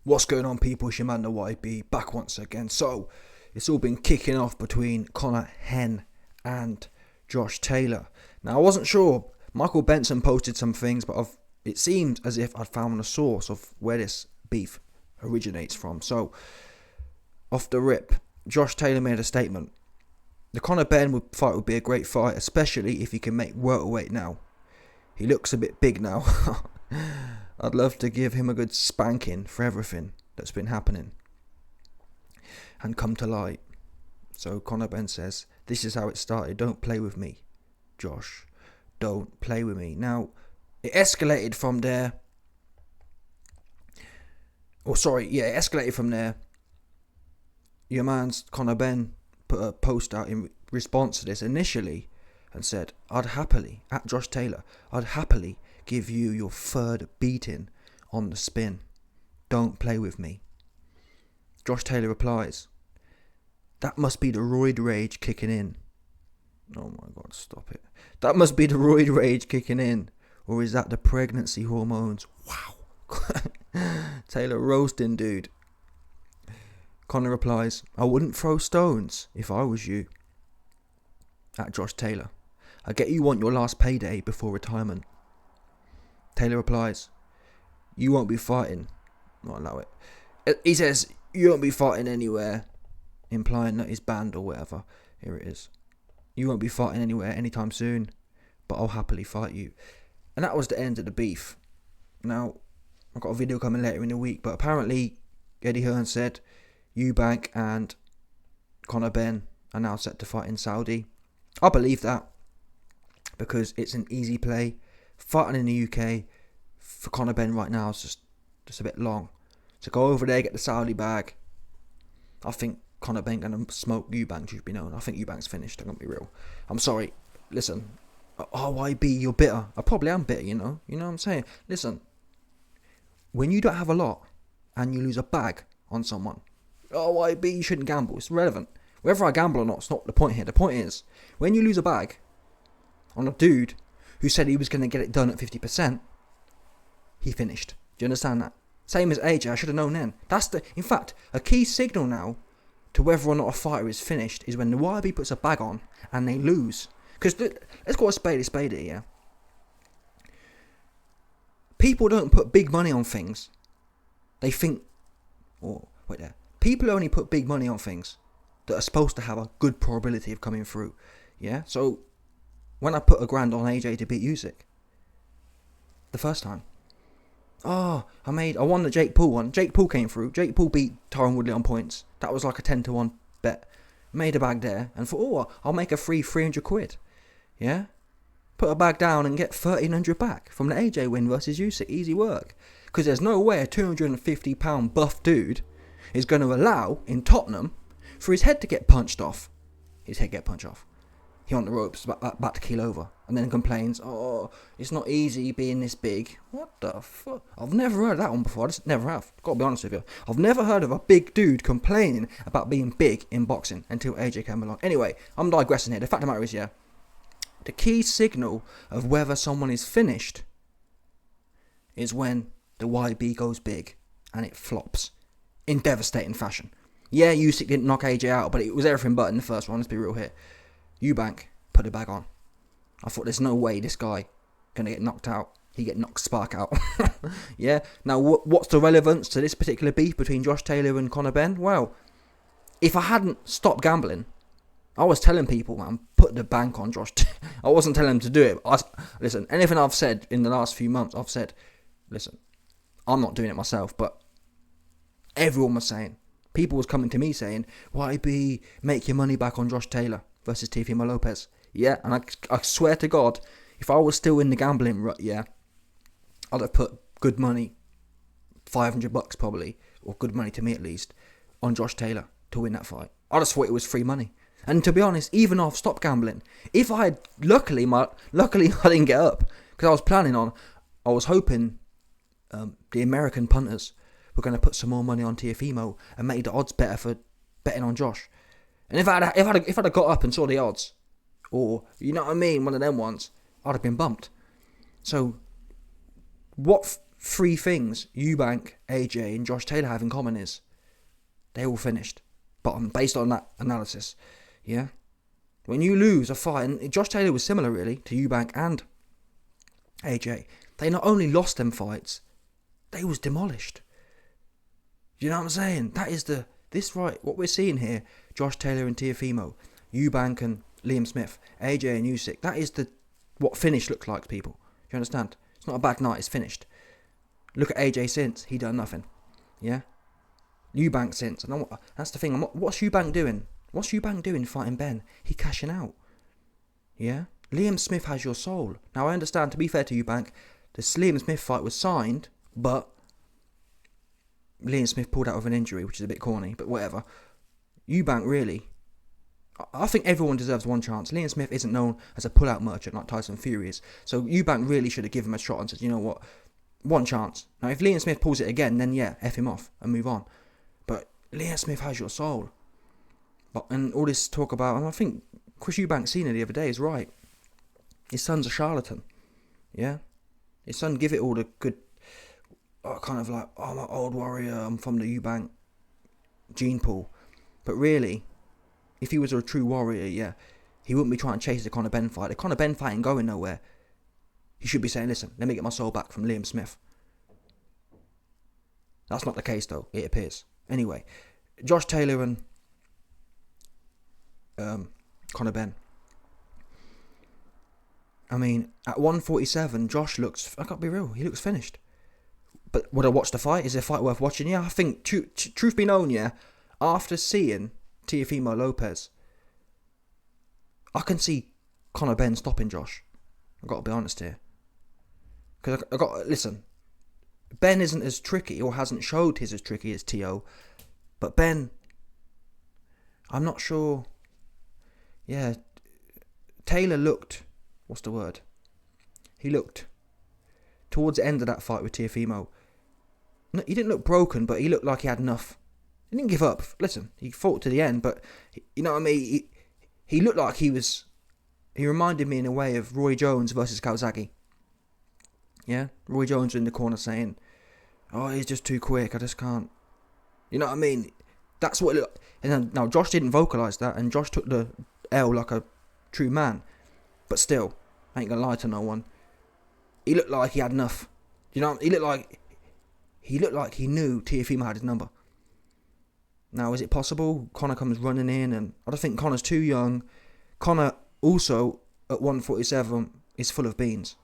What's going on, people? It's your man, the YB, back once again. So, it's all been kicking off between Conor Benn and Josh Taylor. Now, I wasn't sure. Michael Benson posted some things, but it seemed as if I'd found a source of where this beef originates from. So, off the rip, Josh Taylor made a statement. The Conor Benn fight would be a great fight, especially if he can make welterweight now. He looks a bit big now. I'd love to give him a good spanking for everything that's been happening and come to light. So Conor Benn says, this is how it started. Don't play with me, Josh. Don't play with me. Now, it escalated from there. It escalated from there. Your man's Conor Benn put a post out in response to this initially and said, at Josh Taylor, I'd happily give you your third beating on the spin. Don't play with me. Josh Taylor replies, that must be the roid rage kicking in. Oh my God, stop it. That must be the roid rage kicking in. Or is that the pregnancy hormones? Wow. Taylor roasting, dude. Conor replies, I wouldn't throw stones if I was you. At Josh Taylor, I get you want your last payday before retirement. Taylor replies, you won't be fighting. Not allow it. He says, you won't be fighting anywhere, implying that he's banned or whatever. Here it is. You won't be fighting anywhere anytime soon, but I'll happily fight you. And that was the end of the beef. Now, I've got a video coming later in the week, but apparently Eddie Hearn said Eubank and Conor Benn are now set to fight in Saudi. I believe that because it's an easy play. Fighting in the UK for Conor Benn right now is just a bit long. So go over there, get the Saudi bag. I think Conor Benn going to smoke Eubank, should be known. I think Eubank's finished, I'm going to be real. I'm sorry. Listen, YB, you're bitter. I probably am bitter, you know. You know what I'm saying? Listen, when you don't have a lot and you lose a bag on someone, YB, you shouldn't gamble. It's irrelevant. Whether I gamble or not, it's not the point here. The point is, when you lose a bag on a dude who said he was going to get it done at 50%, he finished. Do you understand that? Same as AJ, I should have known then. In fact, a key signal now to whether or not a fighter is finished is when the YB puts a bag on and they lose. Because let's call a spade here, yeah? People don't put big money on things. They think, people only put big money on things that are supposed to have a good probability of coming through, yeah? So, when I put $1,000 on AJ to beat Usyk, the first time, I won the Jake Paul one. Jake Paul came through. Jake Paul beat Tyron Woodley on points. That was like a 10-1 bet. Made a bag there and thought, I'll make a free 300 quid. Yeah? Put a bag down and get 1,300 back from the AJ win versus Usyk. Easy work. Because there's no way a 250-pound buff dude is going to allow, in Tottenham, for his head to get punched off. He on the ropes, about to keel over, and then complains, it's not easy being this big. What the fuck? I've never heard of that one before. I just never have. Got to be honest with you. I've never heard of a big dude complaining about being big in boxing until AJ came along. Anyway, I'm digressing here. The fact of the matter is, the key signal of whether someone is finished is when the YB goes big and it flops in devastating fashion. Yeah, Usyk didn't knock AJ out, but it was everything but in the first one. Let's be real here. Eubank put a bag on. I thought there's no way this guy gonna get knocked out. He get knocked spark out. Yeah. Now, what's the relevance to this particular beef between Josh Taylor and Conor Benn? Well, if I hadn't stopped gambling, I was telling people, man, put the bank on Josh. I wasn't telling them to do it. Listen, anything I've said in the last few months, I've said, listen, I'm not doing it myself, but everyone was saying, people was coming to me saying, YB, make your money back on Josh Taylor versus Teofimo Lopez. Yeah, and I swear to God, if I was still in the gambling rut, I'd have put good money, $500 probably, or good money to me at least, on Josh Taylor to win that fight. I just thought it was free money. And to be honest, even I've stopped gambling. If I had, luckily I didn't get up, because I was hoping the American punters were going to put some more money on Teofimo and make the odds better for betting on Josh. And if I'd have got up and saw the odds, or, you know what I mean, one of them ones, I'd have been bumped. So, what three things Eubank, AJ, and Josh Taylor have in common is they all finished. Bottom, based on that analysis. Yeah? When you lose a fight, and Josh Taylor was similar really to Eubank and AJ. They not only lost them fights, they was demolished. You know what I'm saying? That is what we're seeing here. Josh Taylor and Teofimo, Eubank and Liam Smith, AJ and Usyk. That is what finish looks like, people. You understand? It's not a bad night, it's finished. Look at AJ since, he done nothing. Yeah? Eubank since. And that's the thing. What's Eubank doing? What's Eubank doing fighting Ben? He cashing out. Yeah? Liam Smith has your soul. Now I understand, to be fair to Eubank, the Liam Smith fight was signed, but Liam Smith pulled out of an injury, which is a bit corny, but whatever. Eubank really, I think everyone deserves one chance. Liam Smith isn't known as a pull-out merchant like Tyson Fury is, so Eubank really should have given him a shot and said, you know what, one chance. Now if Liam Smith pulls it again, then yeah, F him off and move on. But Liam Smith has your soul. And all this talk about, and I think Chris Eubank seen it the other day, is right. His son's a charlatan. Yeah? His son give it all the good, kind of like, I'm an old warrior, I'm from the Eubank gene pool. But really, if he was a true warrior, yeah, he wouldn't be trying to chase the Conor Benn fight. The Conor Benn fight ain't going nowhere. He should be saying, listen, let me get my soul back from Liam Smith. That's not the case though, it appears. Anyway, Josh Taylor and Conor Benn. I mean, at 147, Josh looks, I gotta be real, he looks finished. But would I watch the fight? Is the fight worth watching? Yeah, I think, truth be known, yeah, after seeing Teofimo Lopez, I can see Conor Benn stopping Josh. I've got to be honest here. Because listen, Ben isn't as tricky, or hasn't showed he's as tricky as T.O., but Ben, I'm not sure. Yeah, Taylor looked, what's the word? He looked, towards the end of that fight with Teofimo, no, he didn't look broken, but he looked like he had enough. He didn't give up. Listen, he fought to the end, but, you know what I mean? He looked like he reminded me in a way of Roy Jones versus Calzaghe. Yeah? Roy Jones in the corner saying, oh, he's just too quick, I just can't. You know what I mean? That's what it looked. And then, now, Josh didn't vocalise that, and Josh took the L like a true man. But still, I ain't gonna lie to no one. He looked like he had enough. You know, he looked like he knew Teofimo had his number. Now, is it possible? Conor comes running in, and I don't think Conor's too young. Conor also, at 147, is full of beans.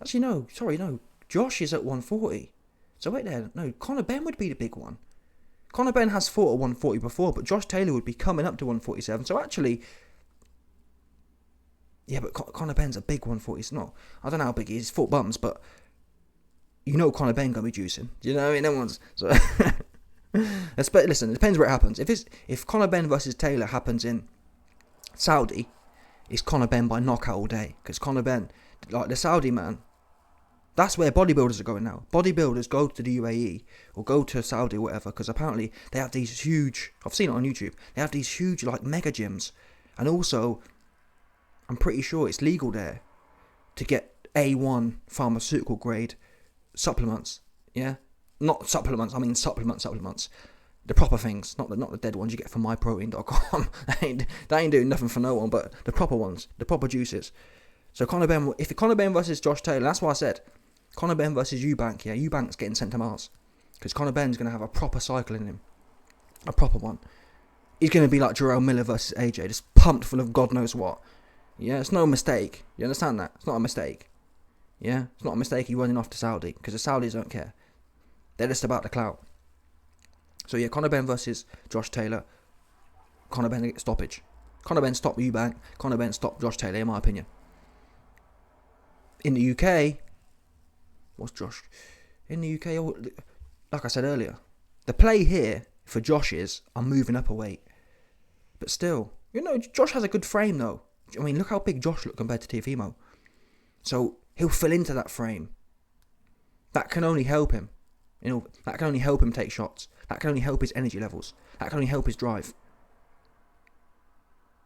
Actually, no. Josh is at 140. So wait there. No, Conor Benn would be the big one. Conor Benn has fought at 140 before, but Josh Taylor would be coming up to 147. So actually, yeah, but Conor Benn's a big 140. It's not. I don't know how big he is. He's fought bums, but you know Conor Benn gonna be juicing. You know what I mean? No one's so. Listen, it depends where it happens. If Conor Benn versus Taylor happens in Saudi, it's Conor Benn by knockout all day. Because Conor Benn, like the Saudi man, that's where bodybuilders are going now. Bodybuilders go to the UAE or go to Saudi or whatever, because apparently they have these huge, I've seen it on YouTube, they have these huge like mega gyms. And also, I'm pretty sure it's legal there to get A1 pharmaceutical grade supplements. Yeah? Not supplements, I mean supplements. The proper things, not the dead ones you get from myprotein.com. that ain't doing nothing for no one, but the proper ones, the proper juices. So Conor Benn, if Conor Benn versus Josh Taylor, that's why I said Conor Benn versus Eubank. Yeah, Eubank's getting sent to Mars because Conor Benn's going to have a proper cycle in him, a proper one. He's going to be like Jarrell Miller versus AJ, just pumped full of God knows what. Yeah, it's no mistake. You understand that? It's not a mistake. Yeah, it's not a mistake he running off to Saudi because the Saudis don't care. They're just about the clout. So yeah, Conor Benn versus Josh Taylor. Conor Benn gets stoppage. Conor Benn stopped Eubank. Conor Benn stopped Josh Taylor, in my opinion. In the UK, what's Josh? In the UK, like I said earlier, the play here for Josh is I'm moving up a weight. But still, you know, Josh has a good frame though. I mean, look how big Josh looked compared to Teofimo. So he'll fill into that frame. That can only help him. You know, that can only help him take shots. That can only help his energy levels. That can only help his drive.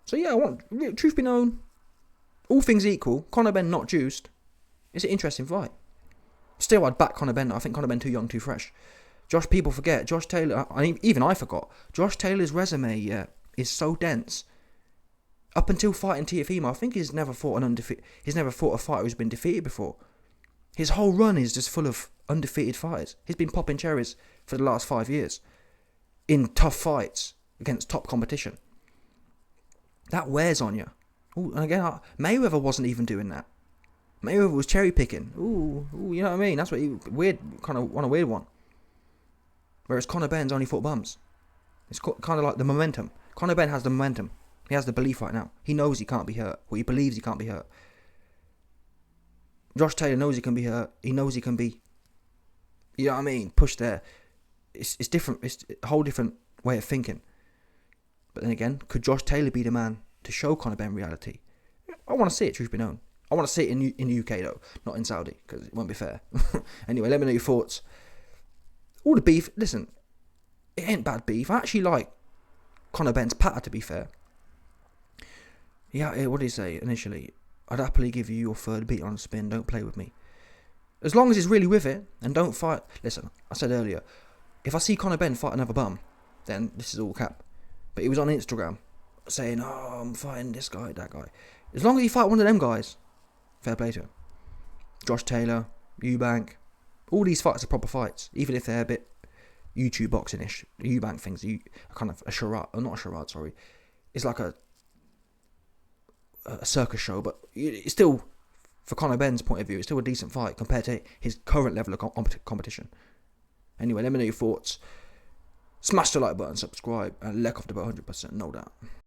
So yeah, truth be known, all things equal, Conor Benn not juiced. It's an interesting fight. Still, I'd back Conor Benn. I think Conor Benn too young, too fresh. People forget. Josh Taylor, even I forgot. Josh Taylor's resume, is so dense. Up until fighting Teofimo, I think he's never fought a fighter who's been defeated before. His whole run is just full of undefeated fighters. He's been popping cherries for the last 5 years in tough fights against top competition. That wears on you. Ooh, and again, Mayweather wasn't even doing that. Mayweather was cherry picking. Ooh, you know what I mean? That's what kind of a weird one. Whereas Conor Benn's only fought bums. It's kind of like the momentum. Conor Benn has the momentum. He has the belief right now. He knows he can't be hurt. Or he believes he can't be hurt. Josh Taylor knows he can be hurt. He knows he can be, you know what I mean, pushed there. It's different. It's a whole different way of thinking. But then again, could Josh Taylor be the man to show Conor Benn reality? I want to see it, truth be known. I want to see it in the UK, though. Not in Saudi, because it won't be fair. Anyway, let me know your thoughts. All the beef, listen, it ain't bad beef. I actually like Conor Benn's patter, to be fair. Yeah, what did he say initially? I'd happily give you your third beat on a spin. Don't play with me. As long as he's really with it and don't fight. Listen, I said earlier, if I see Conor Benn fight another bum, then this is all cap. But he was on Instagram saying, oh, I'm fighting this guy, that guy. As long as he fight one of them guys, fair play to him. Josh Taylor, Eubank, all these fights are proper fights, even if they're a bit YouTube boxing-ish. The Eubank things, kind of a charade, or not a charade, sorry. It's like a circus show, but it's still, for Conor Benn's point of view, it's still a decent fight compared to his current level of competition. Anyway, let me know your thoughts. Smash the like button, subscribe, and let off the bell 100%, no doubt.